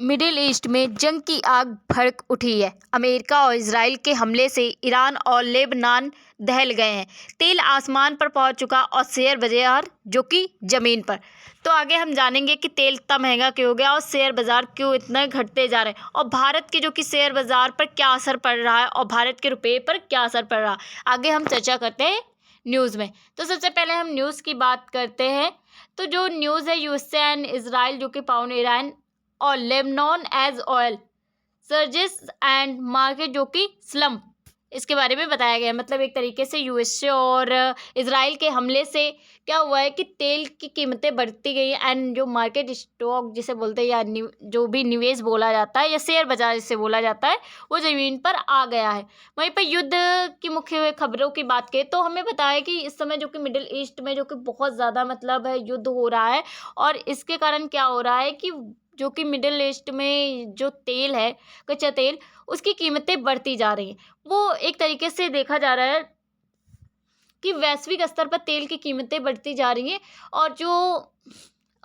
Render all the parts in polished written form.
Middle east में जंग की आग भड़क उठी है। अमेरिका और इजराइल के हमले से ईरान और लेबनान दहल गए हैं। तेल आसमान पर पहुंच चुका और शेयर बाजार जो कि जमीन पर। तो आगे हम जानेंगे कि तेल इतना महंगा क्यों हो गया और शेयर बाजार क्यों इतने घटते जा रहे हैं और भारत के जो कि शेयर बाजार पर क्या असर पड़ रहा है और भारत के रुपये पर क्या असर पड़ रहा है। आगे हम चर्चा करते हैं न्यूज़ में। तो सबसे पहले हम न्यूज़ की बात करते हैं। तो जो न्यूज़ है यूएसए एंड इजराइल जो कि पाउंड ईरान और Lebanon as oil surges and market जो कि स्लम्प, इसके बारे में बताया गया है। मतलब एक तरीके से यूएसए और इजराइल के हमले से क्या हुआ है कि तेल की कीमतें बढ़ती गई एंड जो मार्केट स्टॉक जिसे बोलते हैं या जो भी निवेश बोला जाता है या शेयर बाजार जिसे बोला जाता है वो ज़मीन पर आ गया है। वहीं पर युद्ध की मुख्य खबरों की बात करें तो हमें पता है कि इस समय जो कि मिडिल ईस्ट में जो कि बहुत ज़्यादा मतलब है युद्ध हो रहा है और इसके कारण क्या हो रहा है कि जो कि मिडिल ईस्ट में जो तेल है, कच्चा तेल, उसकी कीमतें बढ़ती जा रही हैं। वो एक तरीके से देखा जा रहा है कि वैश्विक स्तर पर तेल की कीमतें बढ़ती जा रही हैं और जो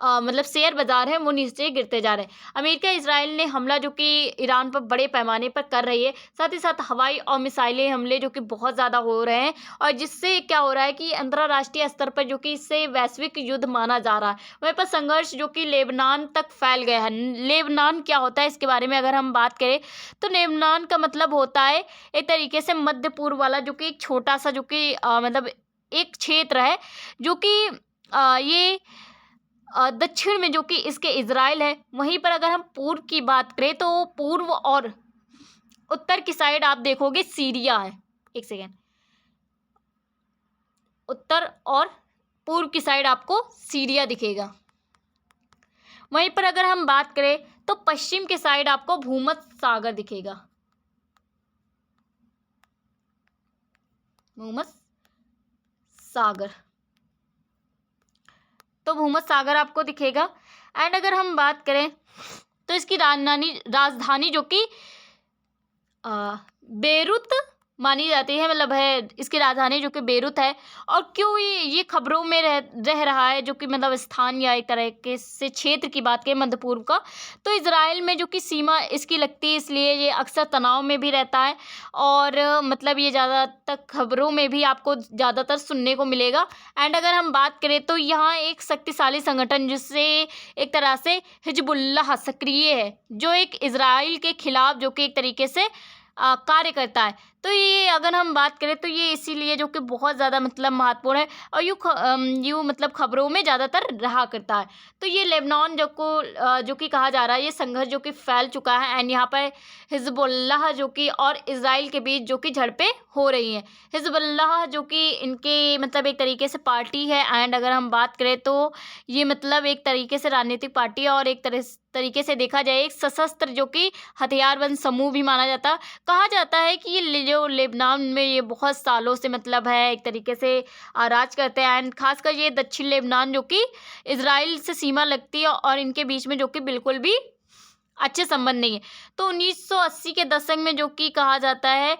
मतलब शेयर बाजार है वो नीचे गिरते जा रहे हैं। अमेरिका इजराइल ने हमला जो कि ईरान पर बड़े पैमाने पर कर रही है, साथ ही साथ हवाई और मिसाइलें हमले जो कि बहुत ज़्यादा हो रहे हैं और जिससे क्या हो रहा है कि अंतर्राष्ट्रीय स्तर पर जो कि इससे वैश्विक युद्ध माना जा रहा है। वहीं पर संघर्ष जो कि लेबनान तक फैल गया है। लेबनान क्या होता है इसके बारे में अगर हम बात करें तो लेबनान का मतलब होता है एक तरीके से मध्य पूर्व वाला जो कि एक छोटा सा जो कि मतलब एक क्षेत्र है जो कि ये दक्षिण में जो कि इसके इजराइल है। वहीं पर अगर हम पूर्व की बात करें तो पूर्व और उत्तर की साइड आप देखोगे सीरिया है। एक सेकेंड, उत्तर और पूर्व की साइड आपको सीरिया दिखेगा। वहीं पर अगर हम बात करें तो पश्चिम के साइड आपको भूमध्य सागर दिखेगा। भूमध्य सागर, तो भूमध्य सागर आपको दिखेगा। एंड अगर हम बात करें तो इसकी राजधानी जो कि बेरूत मानी जाती है, मतलब है इसकी राजधानी जो कि बेरूत है। और क्यों ये खबरों में रह रहा है जो कि मतलब स्थान या एक तरह के से क्षेत्र की बात करें मध्य पूर्व का, तो इजराइल में जो कि सीमा इसकी लगती है, इसलिए ये अक्सर तनाव में भी रहता है और मतलब ये ज़्यादातर खबरों में भी आपको ज़्यादातर सुनने को मिलेगा। एंड अगर हम बात करें तो यहाँ एक शक्तिशाली संगठन जिससे एक तरह से हिजबुल्लाह सक्रिय है, जो एक इजराइल के खिलाफ जो कि एक तरीके से कार्य करता है। तो ये अगर हम बात करें तो ये इसीलिए जो कि बहुत ज़्यादा मतलब महत्वपूर्ण है और यूँ मतलब खबरों में ज़्यादातर रहा करता है। तो ये लेबनान जो कि कहा जा रहा है, ये संघर्ष जो कि फैल चुका है एंड यहाँ पर हिजबुल्लाह जो कि और इजराइल के बीच जो कि झड़पें हो रही हैं। हिजबुल्लाह जो कि इनके मतलब एक तरीके से पार्टी है एंड अगर हम बात करें तो ये मतलब एक तरीके से राजनीतिक पार्टी है और एक तरीके से देखा जाए एक सशस्त्र जो कि हथियारबंद समूह भी माना जाता है। कहा जाता है कि ये जो लेबनान में ये बहुत सालों से मतलब है एक तरीके से राज करते हैं एंड खासकर ये दक्षिण लेबनान जो कि इजराइल से सीमा लगती है और इनके बीच में जो कि बिल्कुल भी अच्छे संबंध नहीं है। तो 1980 के दशक में जो कि कहा जाता है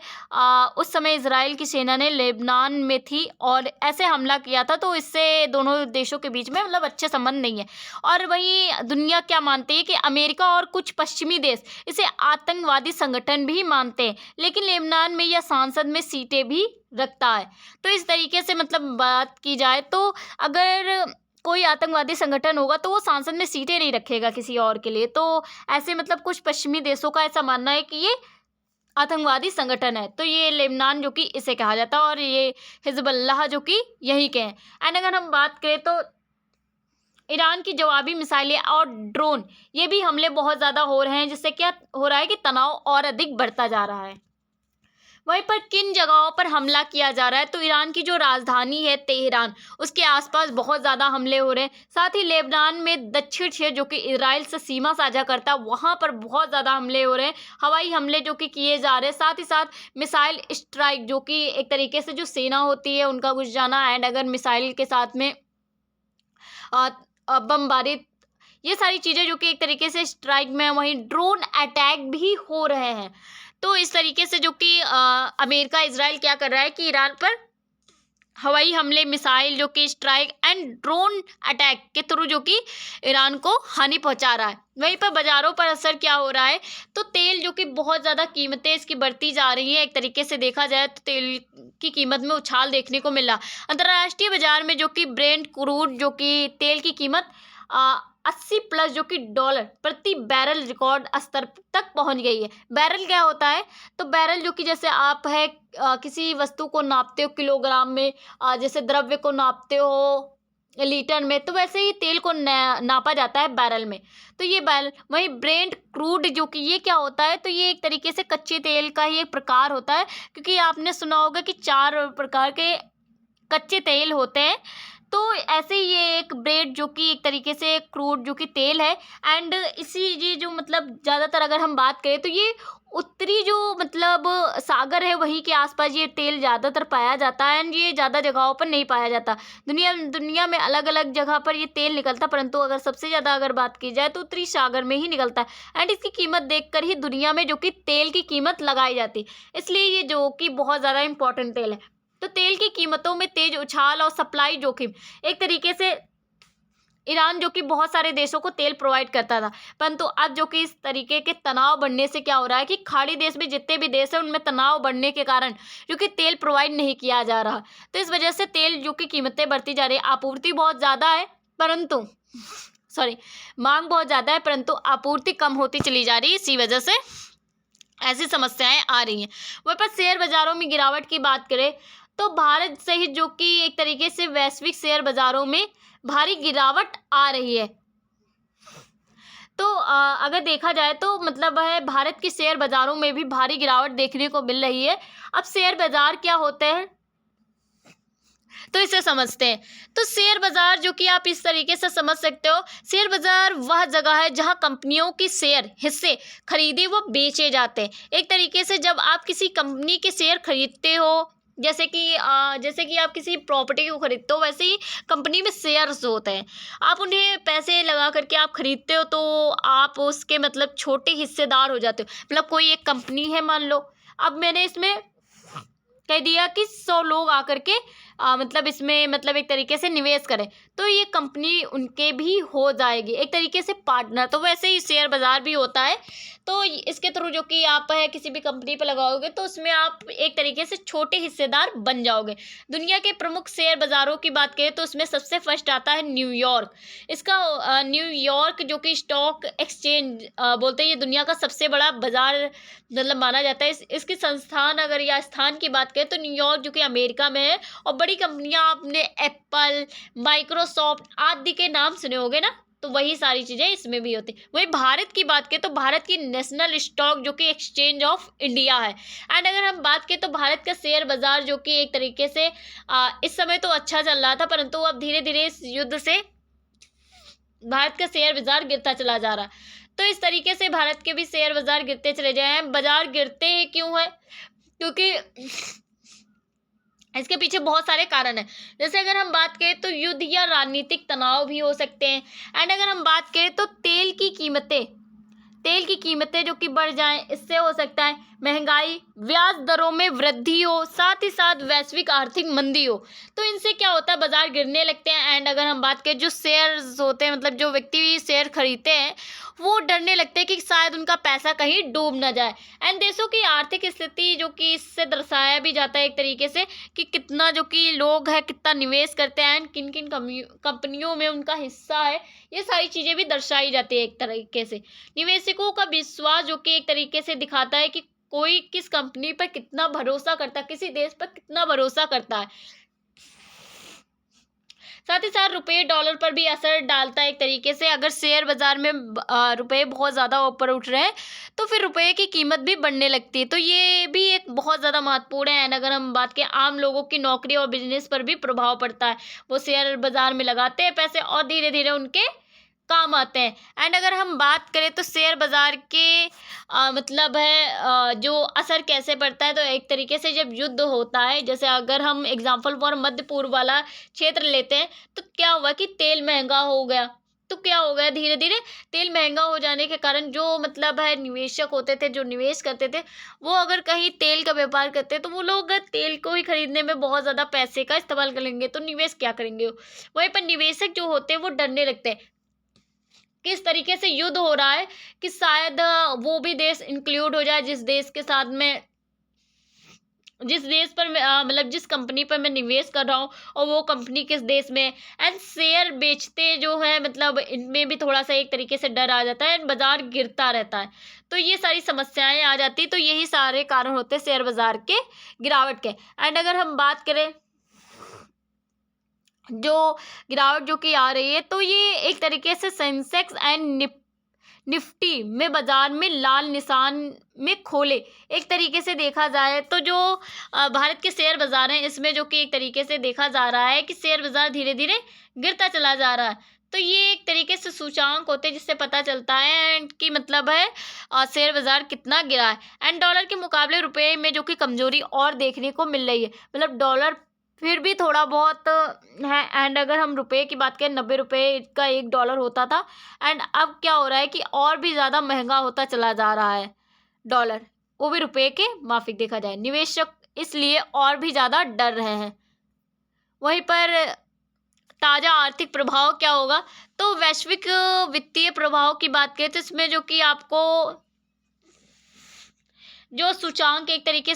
उस समय इजराइल की सेना ने लेबनान में थी और ऐसे हमला किया था, तो इससे दोनों देशों के बीच में मतलब अच्छे संबंध नहीं है। और वहीं दुनिया क्या मानती है कि अमेरिका और कुछ पश्चिमी देश इसे आतंकवादी संगठन भी मानते हैं, लेकिन लेबनान में यह संसद में सीटें भी रखता है। तो इस तरीके से मतलब बात की जाए तो अगर कोई आतंकवादी संगठन होगा तो वो संसद में सीटें नहीं रखेगा किसी और के लिए। तो ऐसे मतलब कुछ पश्चिमी देशों का ऐसा मानना है कि ये आतंकवादी संगठन है। तो ये लेबनान जो कि इसे कहा जाता है और ये हिजबुल्लाह जो कि यही के हैं। एंड अगर हम बात करें तो ईरान की जवाबी मिसाइलें और ड्रोन ये भी हमले बहुत ज़्यादा हो रहे हैं, जिससे क्या हो रहा है कि तनाव और अधिक बढ़ता जा रहा है। वहीं पर किन जगहों पर हमला किया जा रहा है तो ईरान की जो राजधानी है तेहरान, उसके आसपास बहुत ज़्यादा हमले हो रहे हैं। साथ ही लेबनान में दक्षिण क्षेत्र जो कि इजराइल से सीमा साझा करता है वहाँ पर बहुत ज़्यादा हमले हो रहे हैं, हवाई हमले जो कि किए जा रहे हैं। साथ ही साथ मिसाइल स्ट्राइक जो कि एक तरीके से जो सेना होती है उनका घुस जाना एंड अगर मिसाइल के साथ में बमबारी, ये सारी चीज़ें जो कि एक तरीके से स्ट्राइक में, वहीं ड्रोन अटैक भी हो रहे हैं। तो इस तरीके से जो कि अमेरिका इजराइल क्या कर रहा है कि ईरान पर हवाई हमले, मिसाइल जो कि स्ट्राइक एंड ड्रोन अटैक के थ्रू जो कि ईरान को हानि पहुंचा रहा है। वहीं पर बाज़ारों पर असर क्या हो रहा है, तो तेल जो कि बहुत ज़्यादा कीमतें इसकी बढ़ती जा रही हैं। एक तरीके से देखा जाए तो तेल की कीमत में उछाल देखने को मिला। अंतर्राष्ट्रीय बाजार में जो कि ब्रेंट क्रूड जो कि तेल की कीमत 80 प्लस जो कि डॉलर प्रति बैरल रिकॉर्ड स्तर तक पहुंच गई है। बैरल क्या होता है, तो बैरल जो कि जैसे आप है किसी वस्तु को नापते हो किलोग्राम में, जैसे द्रव्य को नापते हो लीटर में, तो वैसे ही तेल को नापा जाता है बैरल में। तो ये बैरल, वहीं ब्रेंट क्रूड जो कि ये क्या होता है, तो ये एक तरीके से कच्चे तेल का ही एक प्रकार होता है, क्योंकि आपने सुना होगा कि 4 प्रकार के कच्चे तेल होते हैं। तो ऐसे ही ये एक ब्रेड जो कि एक तरीके से क्रूड जो कि तेल है, एंड इसी ये जो मतलब ज़्यादातर अगर हम बात करें तो ये उत्तरी जो मतलब सागर है वहीं के आसपास ये तेल ज़्यादातर पाया जाता है, एंड ये ज़्यादा जगहों पर नहीं पाया जाता। दुनिया में अलग अलग जगह पर ये तेल निकलता, परंतु अगर सबसे ज़्यादा अगर बात की जाए तो उत्तरी सागर में ही निकलता है, एंड इसकी कीमत देखकर ही दुनिया में जो कि तेल की कीमत लगाई जाती है। इसलिए ये जो कि बहुत ज़्यादा इंपॉर्टेंट तेल है। तो तेल की कीमतों में तेज उछाल और सप्लाई जोखिम, एक तरीके से ईरान जो कि बहुत सारे देशों को तेल प्रोवाइड करता था, परंतु अब जो कि इस तरीके के तनाव बढ़ने से क्या हो रहा है कि खाड़ी देश में जितने भी देश हैं उनमें तनाव बढ़ने के कारण जो कि तेल प्रोवाइड नहीं किया जा रहा, तो इस वजह से तेल जो कि कीमतें बढ़ती जा रही है। आपूर्ति बहुत ज़्यादा है परंतु मांग बहुत ज़्यादा है परंतु आपूर्ति कम होती चली जा रही है, इसी वजह से ऐसी समस्याएं आ रही हैं। वहीं पर शेयर बाजारों में गिरावट की बात करें तो भारत सहित जो कि एक तरीके से वैश्विक शेयर बाजारों में भारी गिरावट आ रही है। तो अगर देखा जाए तो मतलब है भारत के शेयर बाजारों में भी भारी गिरावट देखने को मिल रही है। अब शेयर बाजार क्या होते हैं तो इसे समझते हैं। तो शेयर बाजार जो कि आप इस तरीके से समझ सकते हो, शेयर बाजार वह जगह है जहां कंपनियों के शेयर हिस्से खरीदे व बेचे जाते हैं। एक तरीके से जब आप किसी कंपनी के शेयर खरीदते हो, जैसे कि आप किसी प्रॉपर्टी को खरीदते हो, वैसे ही कंपनी में शेयर्स होते हैं। आप उन्हें पैसे लगा करके आप खरीदते हो तो आप उसके मतलब छोटे हिस्सेदार हो जाते हो। मतलब कोई एक कंपनी है मान लो, अब मैंने इसमें कह दिया कि 100 लोग आकर के मतलब इसमें मतलब एक तरीके से निवेश करें, तो ये कंपनी उनके भी हो जाएगी एक तरीके से पार्टनर। तो वैसे ही शेयर बाजार भी होता है। तो इसके थ्रू जो कि आप है किसी भी कंपनी पर लगाओगे तो उसमें आप एक तरीके से छोटे हिस्सेदार बन जाओगे। दुनिया के प्रमुख शेयर बाजारों की बात करें तो उसमें सबसे फर्स्ट आता है न्यूयॉर्क। इसका न्यूयॉर्क जो कि स्टॉक एक्सचेंज बोलते हैं, ये दुनिया का सबसे बड़ा बाजार मतलब माना जाता है। इसकी संस्थान अगर या स्थान की बात करें तो न्यूयॉर्क जो कि अमेरिका में है, और बड़ी कंपनियां आपने एप्पल, माइक्रोसॉफ्ट आदि के नाम सुने होंगे ना, तो वही सारी चीज़ें इसमें भी होती। वही भारत की बात करें तो भारत की नेशनल स्टॉक जो कि एक्सचेंज ऑफ इंडिया है। एंड अगर हम बात करें तो भारत का शेयर बाजार जो कि एक तरीके से इस समय तो अच्छा चल रहा था, परंतु अब धीरे धीरे इस युद्ध से भारत का शेयर बाजार गिरता चला जा रहा है। तो इस तरीके से भारत के भी शेयर बाजार गिरते चले जाए हैं। बाजार गिरते हैं क्यों है, क्योंकि इसके पीछे बहुत सारे कारण हैं। जैसे अगर हम बात करें तो युद्ध या राजनीतिक तनाव भी हो सकते हैं। एंड अगर हम बात करें तो तेल की कीमतें जो कि बढ़ जाएं, इससे हो सकता है महंगाई, ब्याज दरों में वृद्धि हो, साथ ही साथ वैश्विक आर्थिक मंदी हो, तो इनसे क्या होता है बाजार गिरने लगते हैं। एंड अगर हम बात करें जो शेयर्स होते हैं मतलब जो व्यक्ति शेयर खरीदते हैं वो डरने लगते हैं कि शायद उनका पैसा कहीं डूब ना जाए। एंड देशों की आर्थिक स्थिति जो कि इससे दर्शाया भी जाता है एक तरीके से कि कितना जो कि लोग हैं कितना निवेश करते हैं एंड किन किन कंपनियों में उनका हिस्सा है, ये सारी चीज़ें भी दर्शाई जाती है एक तरीके से। निवेशकों का विश्वास जो कि एक तरीके से दिखाता है कि कोई किस कंपनी पर कितना भरोसा करता है, किसी देश पर कितना भरोसा करता है। साथ ही साथ रुपये डॉलर पर भी असर डालता है एक तरीके से। अगर शेयर बाजार में रुपये बहुत ज़्यादा ऊपर उठ रहे हैं तो फिर रुपये की कीमत भी बढ़ने लगती है, तो ये भी एक बहुत ज़्यादा महत्वपूर्ण है। एंड अगर हम बात करें आम लोगों की नौकरी और बिजनेस पर भी प्रभाव पड़ता है। वो शेयर बाजार में लगाते हैं पैसे और धीरे धीरे उनके काम आते हैं। एंड अगर हम बात करें तो शेयर बाजार के मतलब है जो असर कैसे पड़ता है, तो एक तरीके से जब युद्ध होता है, जैसे अगर हम एग्जांपल फॉर मध्य पूर्व वाला क्षेत्र लेते हैं तो क्या हुआ कि तेल महंगा हो गया, तो क्या हो गया, धीरे धीरे तेल महंगा हो जाने के कारण जो मतलब है निवेशक होते थे, जो निवेश करते थे, वो अगर कहीं तेल का व्यापार करते तो वो लोग तेल को ही खरीदने में बहुत ज़्यादा पैसे का इस्तेमाल करेंगे, तो निवेश क्या करेंगे। वहीं पर निवेशक जो होते हैं वो डरने लगते हैं। किस तरीके से युद्ध हो रहा है कि शायद वो भी देश इंक्लूड हो जाए जिस देश के साथ में, जिस देश पर मैं मतलब जिस कंपनी पर मैं निवेश कर रहा हूँ, और वो कंपनी किस देश में है। एंड शेयर बेचते जो है मतलब इनमें भी थोड़ा सा एक तरीके से डर आ जाता है, एंड बाजार गिरता रहता है, तो ये सारी समस्याएं आ जाती। तो यही सारे कारण होते हैं शेयर बाजार के गिरावट के। एंड अगर हम बात करें जो गिरावट जो कि आ रही है, तो ये एक तरीके से सेंसेक्स एंड निफ्टी में बाजार में लाल निशान में खोले। एक तरीके से देखा जाए तो जो भारत के शेयर बाजार हैं, इसमें जो कि एक तरीके से देखा जा रहा है कि शेयर बाजार धीरे धीरे गिरता चला जा रहा है। तो ये एक तरीके से सूचांक होते हैं जिससे पता चलता है एंड कि मतलब है शेयर बाजार कितना गिरा है। एंड डॉलर के मुकाबले रुपए में जो कि कमजोरी और देखने को मिल रही है, मतलब डॉलर फिर भी थोड़ा बहुत है। एंड अगर हम रुपए की बात करें, 90 रुपये का $1 होता था, एंड अब क्या हो रहा है कि और भी ज़्यादा महंगा होता चला जा रहा है डॉलर, वो भी रुपए के माफिक देखा जाए। निवेशक इसलिए और भी ज़्यादा डर रहे हैं। वहीं पर ताज़ा आर्थिक प्रभाव क्या होगा, तो वैश्विक वित्तीय प्रभाव की बात करें तो इसमें जो कि आपको जो सूचांक एक तरीके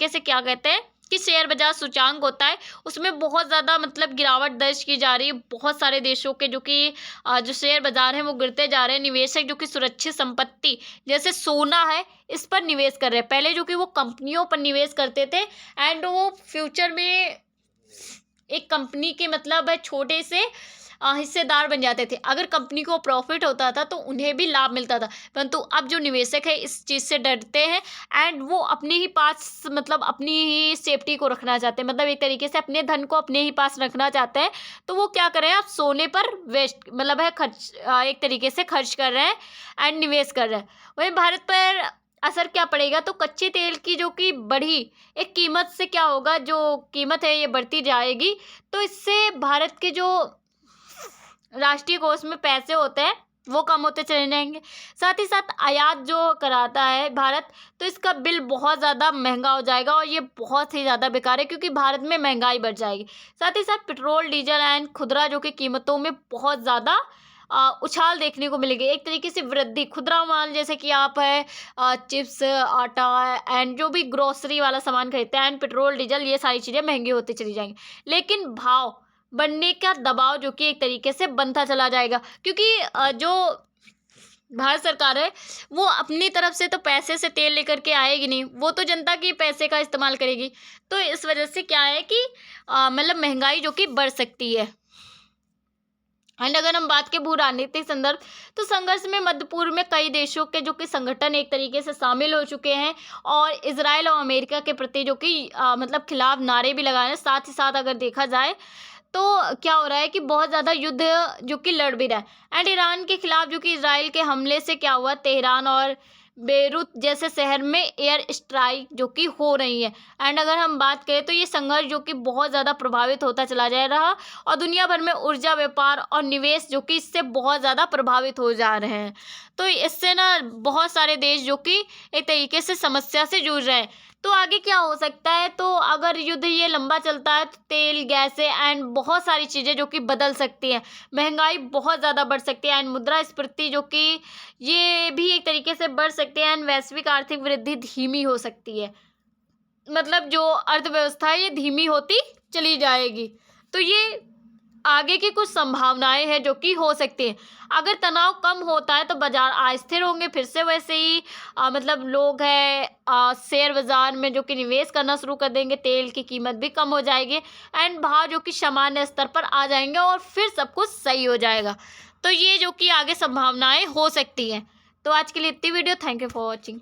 से क्या कहते हैं कि शेयर बाजार सूचांक होता है, उसमें बहुत ज़्यादा मतलब गिरावट दर्ज की जा रही है। बहुत सारे देशों के जो कि जो शेयर बाजार हैं वो गिरते जा रहे हैं। निवेशक जो कि सुरक्षित संपत्ति जैसे सोना है इस पर निवेश कर रहे हैं। पहले जो कि वो कंपनियों पर निवेश करते थे, एंड वो फ्यूचर में एक कंपनी के मतलब है छोटे से हिस्सेदार बन जाते थे। अगर कंपनी को प्रॉफिट होता था तो उन्हें भी लाभ मिलता था, परंतु अब जो निवेशक है इस चीज़ से डरते हैं, एंड वो अपने ही पास मतलब अपनी ही सेफ्टी को रखना चाहते हैं, मतलब एक तरीके से अपने धन को अपने ही पास रखना चाहते हैं। तो वो क्या कर रहे हैं, अब सोने पर वेस्ट मतलब है खर्च एक तरीके से खर्च कर रहे हैं एंड निवेश कर रहे हैं। वहीं भारत पर असर क्या पड़ेगा, तो कच्चे तेल की जो कि बढ़ी एक कीमत से क्या होगा, जो कीमत है ये बढ़ती जाएगी, तो इससे भारत के जो राष्ट्रीय कोष में पैसे होते हैं वो कम होते चले जाएंगे। साथ ही साथ आयात जो कराता है भारत, तो इसका बिल बहुत ज़्यादा महंगा हो जाएगा, और ये बहुत ही ज़्यादा बेकार है क्योंकि भारत में महंगाई बढ़ जाएगी। साथ ही साथ पेट्रोल, डीजल एंड खुदरा जो कि कीमतों में बहुत ज़्यादा उछाल देखने को मिलेगी। एक तरीके से वृद्धि खुदरा माल जैसे कि आप है चिप्स, आटा एंड जो भी ग्रोसरी वाला सामान खरीदते हैं, एंड पेट्रोल, डीजल, ये सारी चीज़ें महंगी होती चली जाएंगी। लेकिन भाव बढ़ने का दबाव जो कि एक तरीके से बनता चला जाएगा, क्योंकि जो भारत सरकार है वो अपनी तरफ से तो पैसे से तेल लेकर के आएगी नहीं, वो तो जनता के पैसे का इस्तेमाल करेगी। तो इस वजह से क्या है कि मतलब महंगाई जो कि बढ़ सकती है। एंड अगर हम बात के भू राजनीतिक संदर्भ, तो संघर्ष में मध्य पूर्व में कई देशों के जो कि संगठन एक तरीके से शामिल हो चुके हैं, और इजराइल और अमेरिका के प्रति जो कि मतलब खिलाफ नारे भी लगाए हैं। साथ ही साथ अगर देखा जाए तो क्या हो रहा है कि बहुत ज़्यादा युद्ध जो कि लड़ भी रहा है। एंड ईरान के खिलाफ जो कि इजराइल के हमले से क्या हुआ, तेहरान और बेरूत जैसे शहर में एयर स्ट्राइक जो कि हो रही है। एंड अगर हम बात करें तो ये संघर्ष जो कि बहुत ज़्यादा प्रभावित होता चला जा रहा, और दुनिया भर में ऊर्जा, व्यापार और निवेश जो कि इससे बहुत ज़्यादा प्रभावित हो जा रहे हैं। तो इससे ना बहुत सारे देश जो कि एक तरीके से समस्या से जूझ रहे हैं। तो आगे क्या हो सकता है, तो अगर युद्ध ये लंबा चलता है तो तेल, गैस एंड बहुत सारी चीज़ें जो कि बदल सकती हैं, महंगाई बहुत ज़्यादा बढ़ सकती है, एंड मुद्रास्फीति जो कि ये भी एक तरीके से बढ़ सकती है, एंड वैश्विक आर्थिक वृद्धि धीमी हो सकती है, मतलब जो अर्थव्यवस्था है ये धीमी होती चली जाएगी। तो ये आगे की कुछ संभावनाएं हैं जो कि हो सकती हैं। अगर तनाव कम होता है तो बाजार अस्थिर होंगे, फिर से वैसे ही मतलब लोग हैं शेयर बाजार में जो कि निवेश करना शुरू कर देंगे, तेल की कीमत भी कम हो जाएगी, एंड भाव जो कि सामान्य स्तर पर आ जाएंगे, और फिर सब कुछ सही हो जाएगा। तो ये जो कि आगे संभावनाएं हो सकती हैं। तो आज के लिए इतनी video, thank you for watching.